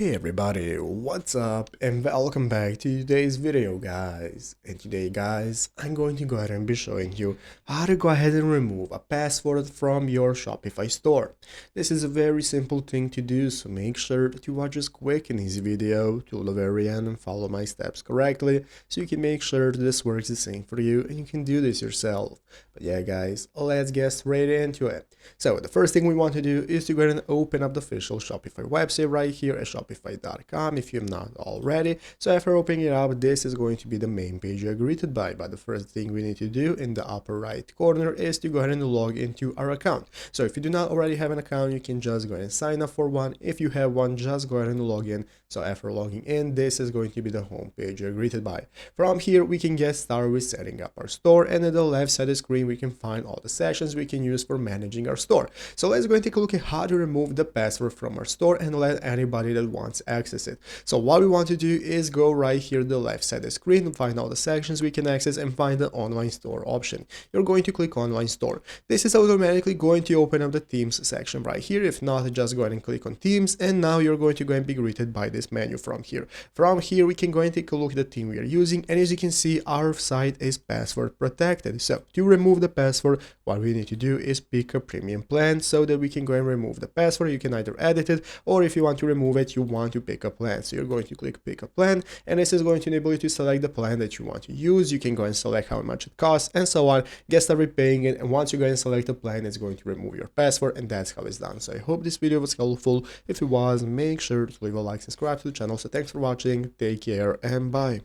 Hey everybody, what's up and welcome back to today's video guys. And today guys, I'm going to go ahead and be showing you how to go ahead and remove a password from your Shopify store. This is a very simple thing to do, so make sure that you watch this quick and easy video to the very end and follow my steps correctly so you can make sure that this works the same for you and you can do this yourself. But yeah guys, let's get straight into it. So the first thing we want to do is to go ahead and open up the official Shopify website right here at shopify.com if you're not already. So after opening it up, this is going to be the main page you're greeted by. But the first thing we need to do in the upper right corner is to go ahead and log into our account. So if you do not already have an account, you can just go ahead and sign up for one. If you have one, just go ahead and log in. So after logging in, this is going to be the home page you're greeted by. From here, we can get started with setting up our store, and at the left side of the screen, we can find all the sections we can use for managing our store. So let's go and take a look at how to remove the password from our store and let anybody that wants access it. So what we want to do is go right here to the left side of the screen and find all the sections we can access and find the online store option. You're going to click online store. This is automatically going to open up the themes section right here. If not, just go ahead and click on themes, and now you're going to go and be greeted by this menu from here. From here, we can go and take a look at the theme we are using, and as you can see, our site is password protected. So to remove the password, what we need to do is pick a premium plan so that we can go and remove the password. You can either edit it, or if you want to remove it, you want to pick a plan. So you're going to click pick a plan, and this is going to enable you to select the plan that you want to use. You can go and select how much it costs and so on, get started paying it, and once you go and select the plan, it's going to remove your password, and that's how it's done. So I hope this video was helpful. If it was, make sure to leave a like, subscribe to the channel. So thanks for watching, take care, and bye.